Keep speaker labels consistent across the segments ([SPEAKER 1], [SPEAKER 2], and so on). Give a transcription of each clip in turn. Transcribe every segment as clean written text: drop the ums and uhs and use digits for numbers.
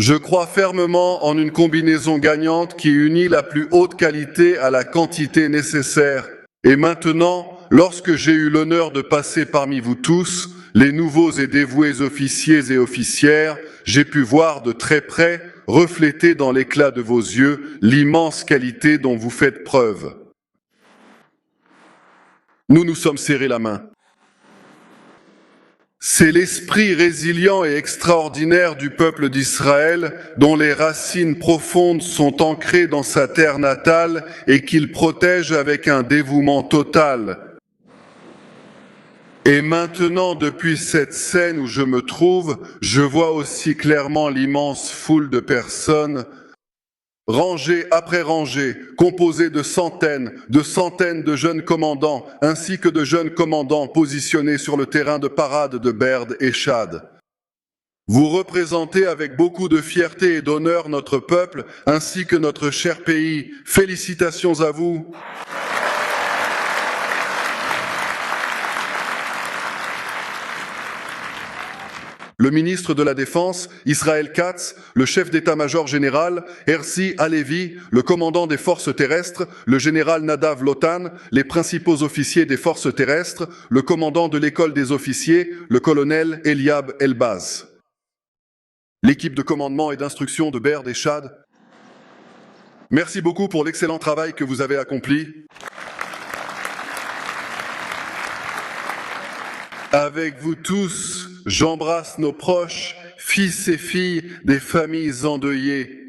[SPEAKER 1] Je crois fermement en une combinaison gagnante qui unit la plus haute qualité à la quantité nécessaire. Et maintenant, lorsque j'ai eu l'honneur de passer parmi vous tous, les nouveaux et dévoués officiers et officières, j'ai pu voir de très près, refléter dans l'éclat de vos yeux, l'immense qualité dont vous faites preuve. Nous nous sommes serrés la main. C'est l'esprit résilient et extraordinaire du peuple d'Israël, dont les racines profondes sont ancrées dans sa terre natale et qu'il protège avec un dévouement total. Et maintenant, depuis cette scène où je me trouve, je vois aussi clairement l'immense foule de personnes, rangée après rangée, composée de centaines de jeunes commandants, ainsi que de jeunes commandants positionnés sur le terrain de parade de Berd et Chad. Vous représentez avec beaucoup de fierté et d'honneur notre peuple, ainsi que notre cher pays. Félicitations à vous. Le ministre de la Défense, Israël Katz, le chef d'état-major général, Herzi Halevi, le commandant des forces terrestres, le général Nadav Lotan, les principaux officiers des forces terrestres, le commandant de l'école des officiers, le colonel Eliab Elbaz. L'équipe de commandement et d'instruction de Berd et Chad, merci beaucoup pour l'excellent travail que vous avez accompli. Avec vous tous, j'embrasse nos proches, fils et filles des familles endeuillées.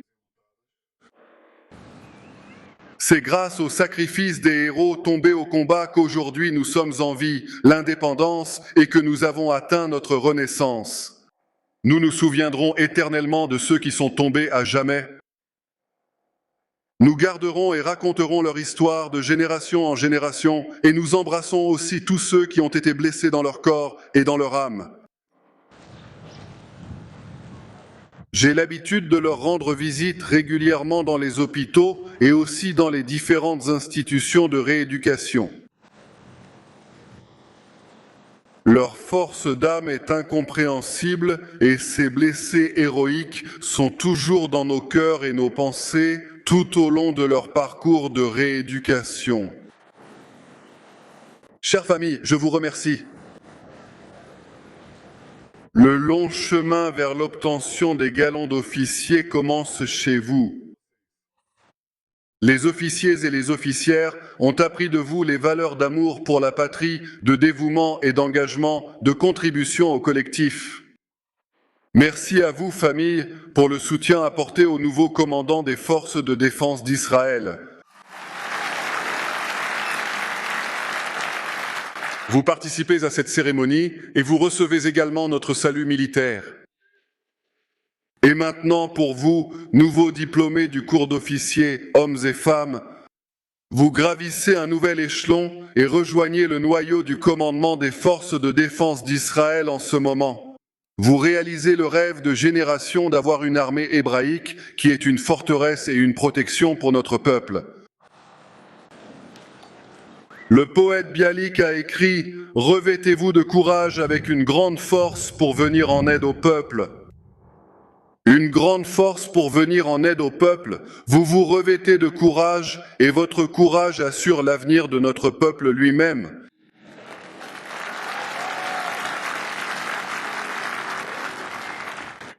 [SPEAKER 1] C'est grâce au sacrifice des héros tombés au combat qu'aujourd'hui nous sommes en vie, l'indépendance, et que nous avons atteint notre renaissance. Nous nous souviendrons éternellement de ceux qui sont tombés à jamais. Nous garderons et raconterons leur histoire de génération en génération et nous embrassons aussi tous ceux qui ont été blessés dans leur corps et dans leur âme. J'ai l'habitude de leur rendre visite régulièrement dans les hôpitaux et aussi dans les différentes institutions de rééducation. Leur force d'âme est incompréhensible et ces blessés héroïques sont toujours dans nos cœurs et nos pensées tout au long de leur parcours de rééducation. Chère famille, je vous remercie. Le long chemin vers l'obtention des galons d'officier commence chez vous. Les officiers et les officières ont appris de vous les valeurs d'amour pour la patrie, de dévouement et d'engagement, de contribution au collectif. Merci à vous, famille, pour le soutien apporté au nouveau commandant des forces de défense d'Israël. Vous participez à cette cérémonie et vous recevez également notre salut militaire. Et maintenant, pour vous, nouveaux diplômés du cours d'officier, hommes et femmes, vous gravissez un nouvel échelon et rejoignez le noyau du commandement des forces de défense d'Israël en ce moment. Vous réalisez le rêve de génération d'avoir une armée hébraïque qui est une forteresse et une protection pour notre peuple. Le poète Bialik a écrit « Revêtez-vous de courage avec une grande force pour venir en aide au peuple ». Une grande force pour venir en aide au peuple, vous vous revêtez de courage et votre courage assure l'avenir de notre peuple lui-même.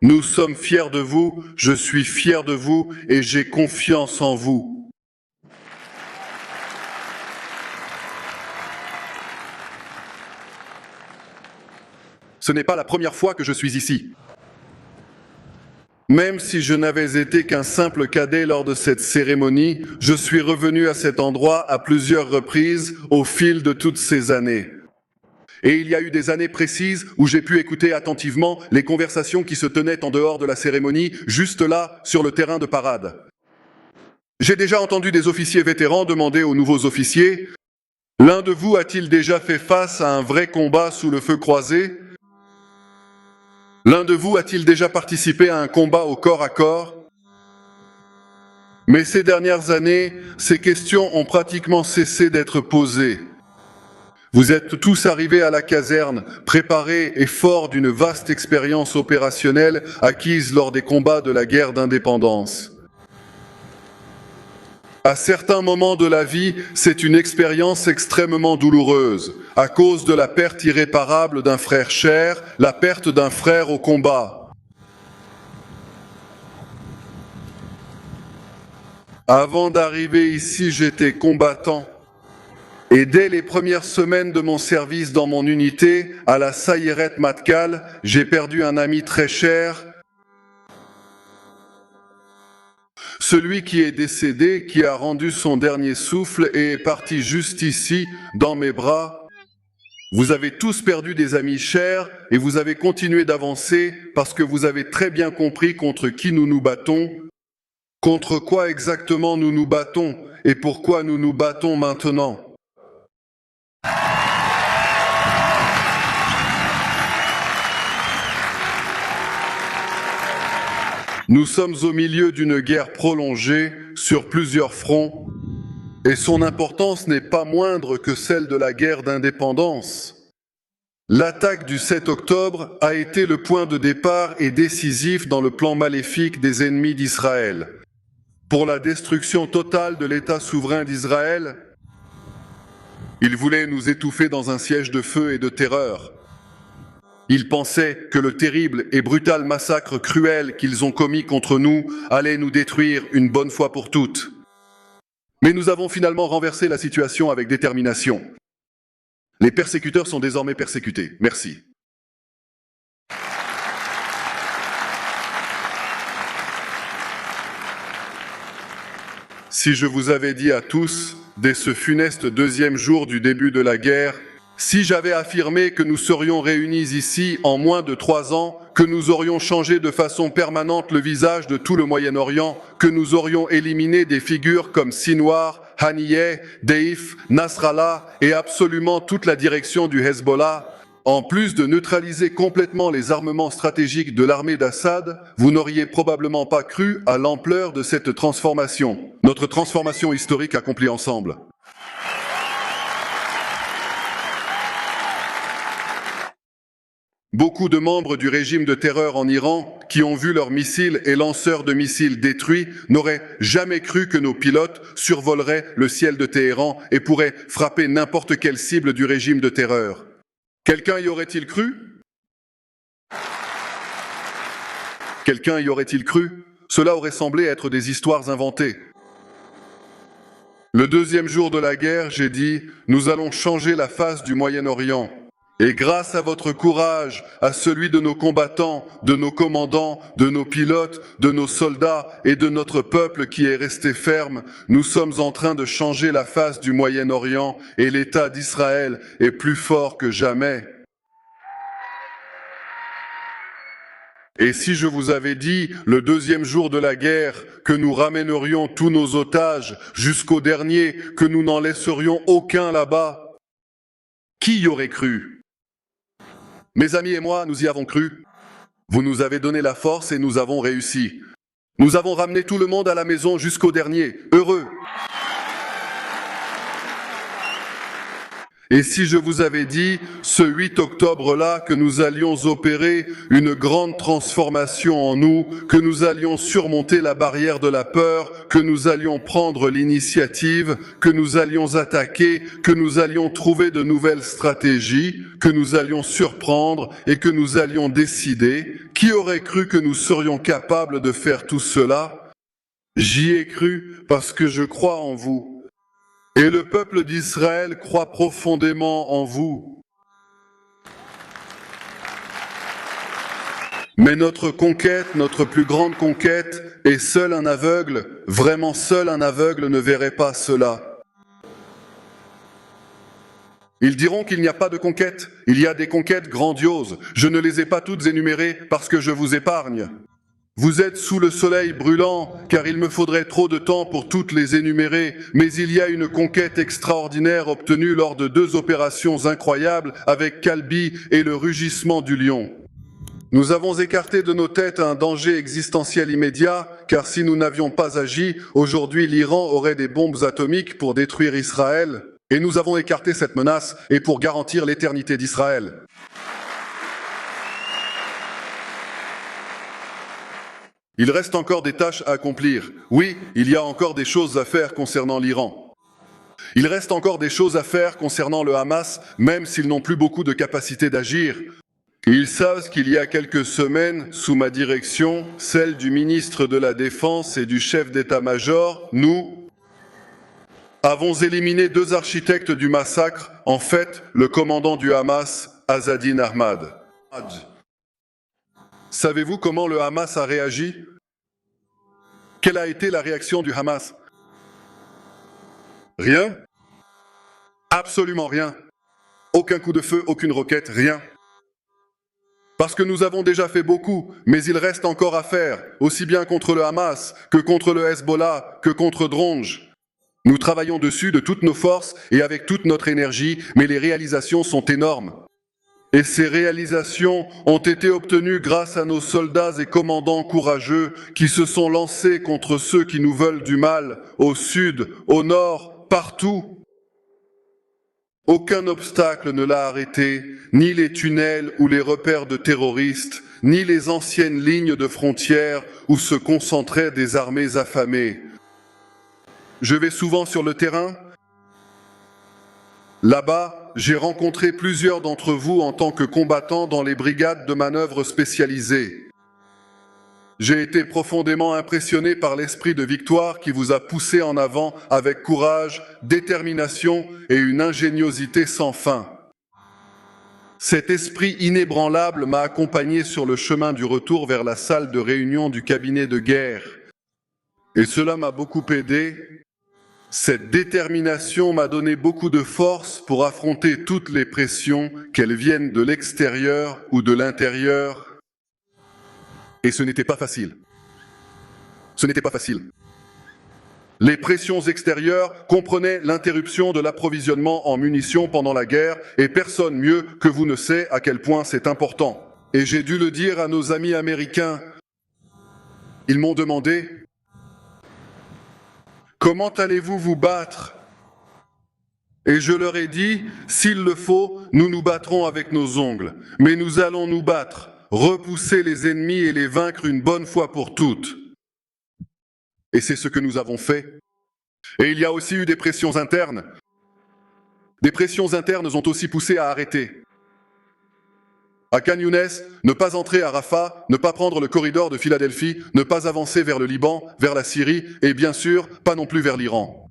[SPEAKER 1] Nous sommes fiers de vous, je suis fier de vous et j'ai confiance en vous. Ce n'est pas la première fois que je suis ici. Même si je n'avais été qu'un simple cadet lors de cette cérémonie, je suis revenu à cet endroit à plusieurs reprises au fil de toutes ces années. Et il y a eu des années précises où j'ai pu écouter attentivement les conversations qui se tenaient en dehors de la cérémonie, juste là, sur le terrain de parade. J'ai déjà entendu des officiers vétérans demander aux nouveaux officiers « L'un de vous a-t-il déjà fait face à un vrai combat sous le feu croisé ? L'un de vous a-t-il déjà participé à un combat au corps à corps ? » Mais ces dernières années, ces questions ont pratiquement cessé d'être posées. Vous êtes tous arrivés à la caserne, préparés et forts d'une vaste expérience opérationnelle acquise lors des combats de la guerre d'indépendance. À certains moments de la vie, c'est une expérience extrêmement douloureuse, à cause de la perte irréparable d'un frère cher, la perte d'un frère au combat. Avant d'arriver ici, j'étais combattant. Et dès les premières semaines de mon service dans mon unité, à la Sayeret Matkal, j'ai perdu un ami très cher, celui qui est décédé, qui a rendu son dernier souffle et est parti juste ici, dans mes bras. Vous avez tous perdu des amis chers et vous avez continué d'avancer parce que vous avez très bien compris contre qui nous nous battons, contre quoi exactement nous nous battons et pourquoi nous nous battons maintenant. Nous sommes au milieu d'une guerre prolongée sur plusieurs fronts et son importance n'est pas moindre que celle de la guerre d'indépendance. L'attaque du 7 octobre a été le point de départ et décisif dans le plan maléfique des ennemis d'Israël. Pour la destruction totale de l'État souverain d'Israël, ils voulaient nous étouffer dans un siège de feu et de terreur. Ils pensaient que le terrible et brutal massacre cruel qu'ils ont commis contre nous allait nous détruire une bonne fois pour toutes. Mais nous avons finalement renversé la situation avec détermination. Les persécuteurs sont désormais persécutés. Merci. Si je vous avais dit à tous, dès ce funeste deuxième jour du début de la guerre, si j'avais affirmé que nous serions réunis ici en moins de 3 ans, que nous aurions changé de façon permanente le visage de tout le Moyen-Orient, que nous aurions éliminé des figures comme Sinwar, Haniyeh, Deif, Nasrallah et absolument toute la direction du Hezbollah, en plus de neutraliser complètement les armements stratégiques de l'armée d'Assad, vous n'auriez probablement pas cru à l'ampleur de cette transformation. Notre transformation historique accomplie ensemble. Beaucoup de membres du régime de terreur en Iran, qui ont vu leurs missiles et lanceurs de missiles détruits, n'auraient jamais cru que nos pilotes survoleraient le ciel de Téhéran et pourraient frapper n'importe quelle cible du régime de terreur. Quelqu'un y aurait-il cru? Quelqu'un y aurait-il cru? Cela aurait semblé être des histoires inventées. Le deuxième jour de la guerre, j'ai dit, nous allons changer la face du Moyen-Orient. Et grâce à votre courage, à celui de nos combattants, de nos commandants, de nos pilotes, de nos soldats et de notre peuple qui est resté ferme, nous sommes en train de changer la face du Moyen-Orient et l'État d'Israël est plus fort que jamais. Et si je vous avais dit, le deuxième jour de la guerre, que nous ramènerions tous nos otages jusqu'au dernier, que nous n'en laisserions aucun là-bas, qui y aurait cru? Mes amis et moi, nous y avons cru. Vous nous avez donné la force et nous avons réussi. Nous avons ramené tout le monde à la maison jusqu'au dernier, heureux. Et si je vous avais dit, ce 8 octobre-là, que nous allions opérer une grande transformation en nous, que nous allions surmonter la barrière de la peur, que nous allions prendre l'initiative, que nous allions attaquer, que nous allions trouver de nouvelles stratégies, que nous allions surprendre et que nous allions décider, qui aurait cru que nous serions capables de faire tout cela? J'y ai cru parce que je crois en vous. Et le peuple d'Israël croit profondément en vous. Mais notre conquête, notre plus grande conquête, est seul un aveugle, vraiment seul un aveugle ne verrait pas cela. Ils diront qu'il n'y a pas de conquête. Il y a des conquêtes grandioses. Je ne les ai pas toutes énumérées parce que je vous épargne. Vous êtes sous le soleil brûlant, car il me faudrait trop de temps pour toutes les énumérer, mais il y a une conquête extraordinaire obtenue lors de 2 opérations incroyables avec Calbi et le rugissement du lion. Nous avons écarté de nos têtes un danger existentiel immédiat, car si nous n'avions pas agi, aujourd'hui l'Iran aurait des bombes atomiques pour détruire Israël. Et nous avons écarté cette menace et pour garantir l'éternité d'Israël. Il reste encore des tâches à accomplir. Oui, il y a encore des choses à faire concernant l'Iran. Il reste encore des choses à faire concernant le Hamas, même s'ils n'ont plus beaucoup de capacité d'agir. Ils savent qu'il y a quelques semaines, sous ma direction, celle du ministre de la Défense et du chef d'état-major, nous avons éliminé 2 architectes du massacre, en fait, le commandant du Hamas, Azzadine Ahmad. Savez-vous comment le Hamas a réagi? Quelle a été la réaction du Hamas? Rien? Absolument rien. Aucun coup de feu, aucune roquette, rien. Parce que nous avons déjà fait beaucoup, mais il reste encore à faire, aussi bien contre le Hamas, que contre le Hezbollah, que contre Dronj. Nous travaillons dessus de toutes nos forces et avec toute notre énergie, mais les réalisations sont énormes. Et ces réalisations ont été obtenues grâce à nos soldats et commandants courageux qui se sont lancés contre ceux qui nous veulent du mal, au sud, au nord, partout. Aucun obstacle ne l'a arrêté, ni les tunnels ou les repères de terroristes, ni les anciennes lignes de frontières où se concentraient des armées affamées. Je vais souvent sur le terrain. Là-bas, j'ai rencontré plusieurs d'entre vous en tant que combattants dans les brigades de manœuvre spécialisées. J'ai été profondément impressionné par l'esprit de victoire qui vous a poussé en avant avec courage, détermination et une ingéniosité sans fin. Cet esprit inébranlable m'a accompagné sur le chemin du retour vers la salle de réunion du cabinet de guerre. Et cela m'a beaucoup aidé. Cette détermination m'a donné beaucoup de force pour affronter toutes les pressions, qu'elles viennent de l'extérieur ou de l'intérieur. Et ce n'était pas facile. Ce n'était pas facile. Les pressions extérieures comprenaient l'interruption de l'approvisionnement en munitions pendant la guerre et personne mieux que vous ne sait à quel point c'est important. Et j'ai dû le dire à nos amis américains. Ils m'ont demandé « Comment allez-vous vous battre ?» Et je leur ai dit « S'il le faut, nous nous battrons avec nos ongles, mais nous allons nous battre. » Repousser les ennemis et les vaincre une bonne fois pour toutes. Et c'est ce que nous avons fait. Et il y a aussi eu des pressions internes. Des pressions internes ont aussi poussé à arrêter. À Khan Younes, ne pas entrer à Rafah, ne pas prendre le corridor de Philadelphie, ne pas avancer vers le Liban, vers la Syrie, et bien sûr, pas non plus vers l'Iran.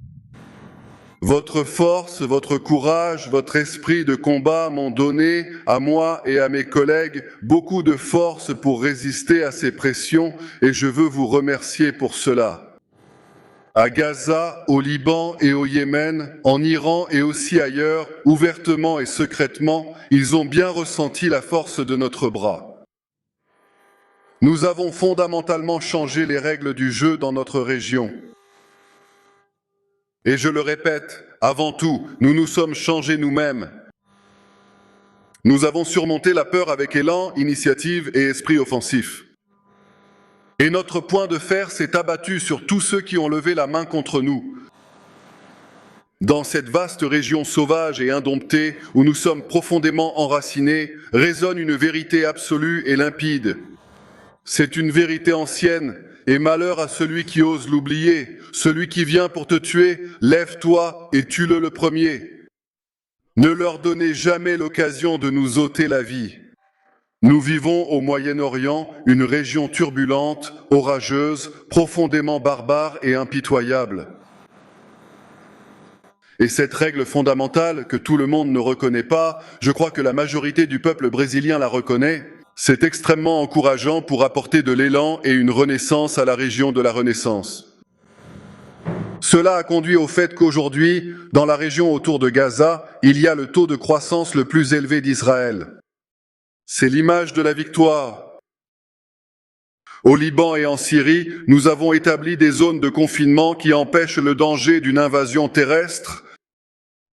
[SPEAKER 1] Votre force, votre courage, votre esprit de combat m'ont donné, à moi et à mes collègues, beaucoup de force pour résister à ces pressions et je veux vous remercier pour cela. À Gaza, au Liban et au Yémen, en Iran et aussi ailleurs, ouvertement et secrètement, ils ont bien ressenti la force de notre bras. Nous avons fondamentalement changé les règles du jeu dans notre région. Et je le répète, avant tout, nous nous sommes changés nous-mêmes. Nous avons surmonté la peur avec élan, initiative et esprit offensif. Et notre point de fer s'est abattu sur tous ceux qui ont levé la main contre nous. Dans cette vaste région sauvage et indomptée, où nous sommes profondément enracinés, résonne une vérité absolue et limpide. C'est une vérité ancienne, et malheur à celui qui ose l'oublier. Celui qui vient pour te tuer, lève-toi et tue-le le premier. Ne leur donnez jamais l'occasion de nous ôter la vie. Nous vivons au Moyen-Orient, une région turbulente, orageuse, profondément barbare et impitoyable. Et cette règle fondamentale que tout le monde ne reconnaît pas, je crois que la majorité du peuple brésilien la reconnaît. C'est extrêmement encourageant pour apporter de l'élan et une renaissance à la région de la Renaissance. Cela a conduit au fait qu'aujourd'hui, dans la région autour de Gaza, il y a le taux de croissance le plus élevé d'Israël. C'est l'image de la victoire. Au Liban et en Syrie, nous avons établi des zones de confinement qui empêchent le danger d'une invasion terrestre.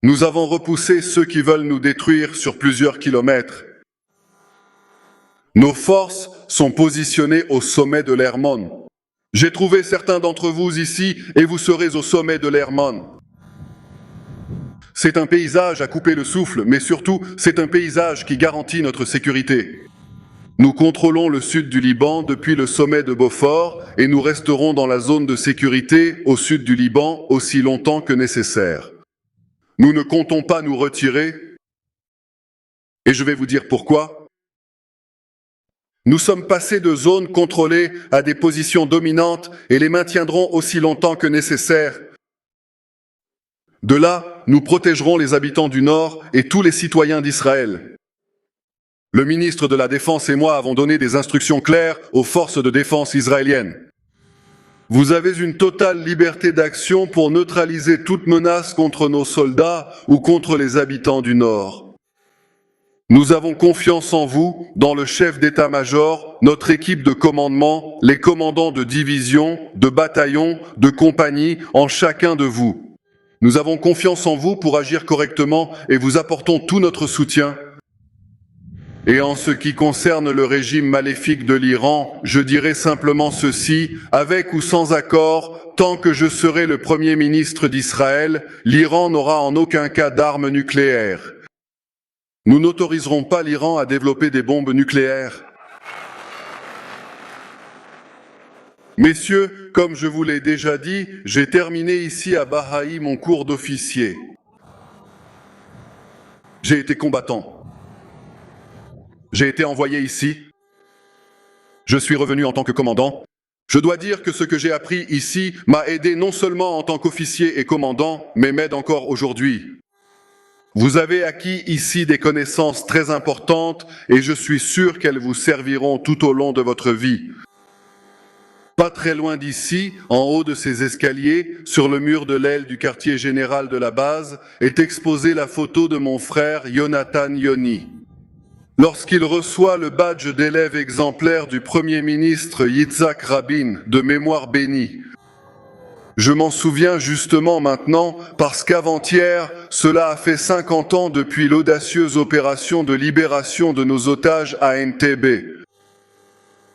[SPEAKER 1] Nous avons repoussé ceux qui veulent nous détruire sur plusieurs kilomètres. Nos forces sont positionnées au sommet de l'Hermon. J'ai trouvé certains d'entre vous ici et vous serez au sommet de l'Hermon. C'est un paysage à couper le souffle, mais surtout, c'est un paysage qui garantit notre sécurité. Nous contrôlons le sud du Liban depuis le sommet de Beaufort et nous resterons dans la zone de sécurité au sud du Liban aussi longtemps que nécessaire. Nous ne comptons pas nous retirer et je vais vous dire pourquoi. Nous sommes passés de zones contrôlées à des positions dominantes et les maintiendrons aussi longtemps que nécessaire. De là, nous protégerons les habitants du Nord et tous les citoyens d'Israël. Le ministre de la Défense et moi avons donné des instructions claires aux forces de défense israéliennes. Vous avez une totale liberté d'action pour neutraliser toute menace contre nos soldats ou contre les habitants du Nord. Nous avons confiance en vous, dans le chef d'état-major, notre équipe de commandement, les commandants de division, de bataillon, de compagnie, en chacun de vous. Nous avons confiance en vous pour agir correctement et vous apportons tout notre soutien. Et en ce qui concerne le régime maléfique de l'Iran, je dirai simplement ceci, avec ou sans accord, tant que je serai le Premier ministre d'Israël, l'Iran n'aura en aucun cas d'armes nucléaires. Nous n'autoriserons pas l'Iran à développer des bombes nucléaires. Messieurs, comme je vous l'ai déjà dit, j'ai terminé ici à Bahaï mon cours d'officier. J'ai été combattant. J'ai été envoyé ici. Je suis revenu en tant que commandant. Je dois dire que ce que j'ai appris ici m'a aidé non seulement en tant qu'officier et commandant, mais m'aide encore aujourd'hui. Vous avez acquis ici des connaissances très importantes et je suis sûr qu'elles vous serviront tout au long de votre vie. Pas très loin d'ici, en haut de ces escaliers, sur le mur de l'aile du quartier général de la base, est exposée la photo de mon frère Yonatan Yoni. Lorsqu'il reçoit le badge d'élève exemplaire du Premier ministre Yitzhak Rabin, de mémoire bénie. Je m'en souviens justement maintenant parce qu'avant-hier, cela a fait 50 ans depuis l'audacieuse opération de libération de nos otages à Entebbe.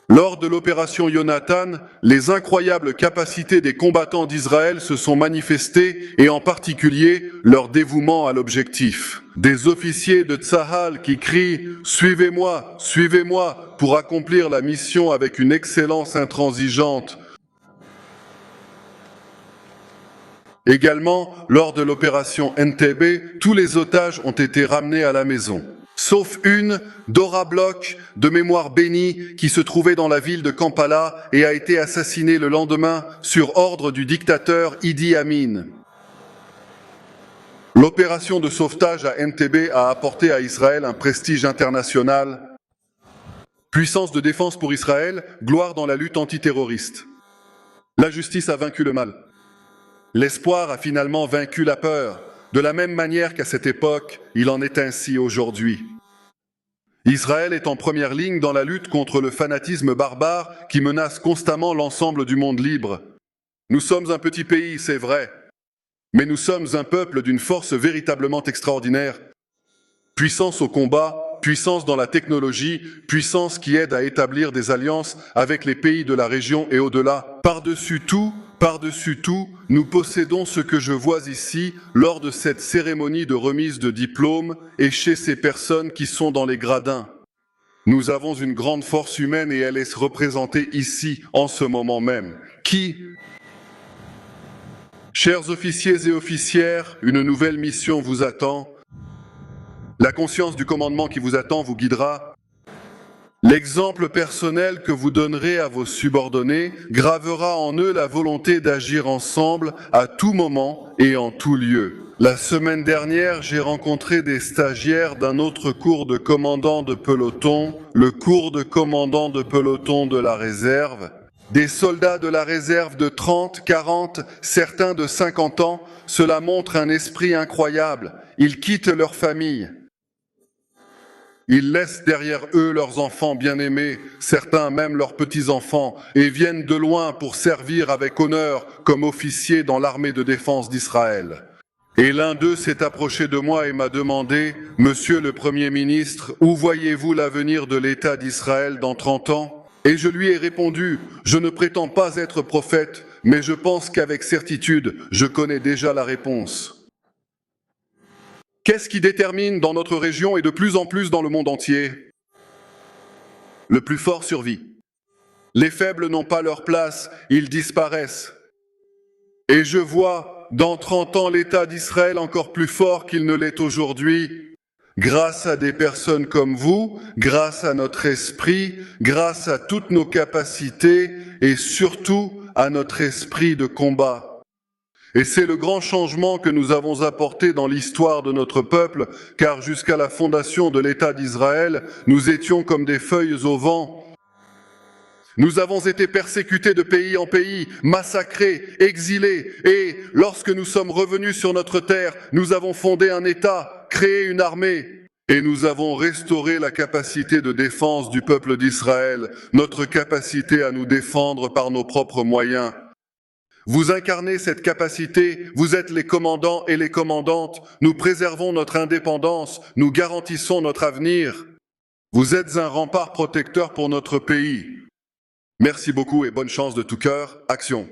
[SPEAKER 1] Lors de l'opération Yonatan, les incroyables capacités des combattants d'Israël se sont manifestées et en particulier leur dévouement à l'objectif. Des officiers de Tsahal qui crient « Suivez-moi, suivez-moi » pour accomplir la mission avec une excellence intransigeante. Également, lors de l'opération Entebbe, tous les otages ont été ramenés à la maison. Sauf une, Dora Bloch, de mémoire bénie, qui se trouvait dans la ville de Kampala et a été assassinée le lendemain sur ordre du dictateur Idi Amin. L'opération de sauvetage à Entebbe a apporté à Israël un prestige international. Puissance de défense pour Israël, gloire dans la lutte antiterroriste. La justice a vaincu le mal. L'espoir a finalement vaincu la peur. De la même manière qu'à cette époque, il en est ainsi aujourd'hui. Israël est en première ligne dans la lutte contre le fanatisme barbare qui menace constamment l'ensemble du monde libre. Nous sommes un petit pays, c'est vrai, mais nous sommes un peuple d'une force véritablement extraordinaire. Puissance au combat, puissance dans la technologie, puissance qui aide à établir des alliances avec les pays de la région et au-delà. Par-dessus tout, nous possédons ce que je vois ici lors de cette cérémonie de remise de diplôme et chez ces personnes qui sont dans les gradins. Nous avons une grande force humaine et elle est représentée ici, en ce moment même. Qui ? Chers officiers et officières, une nouvelle mission vous attend. La conscience du commandement qui vous attend vous guidera. L'exemple personnel que vous donnerez à vos subordonnés gravera en eux la volonté d'agir ensemble à tout moment et en tout lieu. La semaine dernière, j'ai rencontré des stagiaires d'un autre cours de commandant de peloton, le cours de commandant de peloton de la réserve. Des soldats de la réserve de 30, 40, certains de 50 ans, cela montre un esprit incroyable. Ils quittent leur famille. Ils laissent derrière eux leurs enfants bien-aimés, certains même leurs petits-enfants, et viennent de loin pour servir avec honneur comme officiers dans l'armée de défense d'Israël. Et l'un d'eux s'est approché de moi et m'a demandé « Monsieur le Premier ministre, où voyez-vous l'avenir de l'État d'Israël dans 30 ans ?» Et je lui ai répondu « Je ne prétends pas être prophète, mais je pense qu'avec certitude, je connais déjà la réponse. » Qu'est-ce qui détermine dans notre région et de plus en plus dans le monde entier? Le plus fort survit. Les faibles n'ont pas leur place, ils disparaissent. Et je vois dans 30 ans l'État d'Israël encore plus fort qu'il ne l'est aujourd'hui, grâce à des personnes comme vous, grâce à notre esprit, grâce à toutes nos capacités et surtout à notre esprit de combat. Et c'est le grand changement que nous avons apporté dans l'histoire de notre peuple, car jusqu'à la fondation de l'État d'Israël, nous étions comme des feuilles au vent. Nous avons été persécutés de pays en pays, massacrés, exilés, et lorsque nous sommes revenus sur notre terre, nous avons fondé un État, créé une armée, et nous avons restauré la capacité de défense du peuple d'Israël, notre capacité à nous défendre par nos propres moyens. Vous incarnez cette capacité, vous êtes les commandants et les commandantes, nous préservons notre indépendance, nous garantissons notre avenir. Vous êtes un rempart protecteur pour notre pays. Merci beaucoup et bonne chance de tout cœur. Action!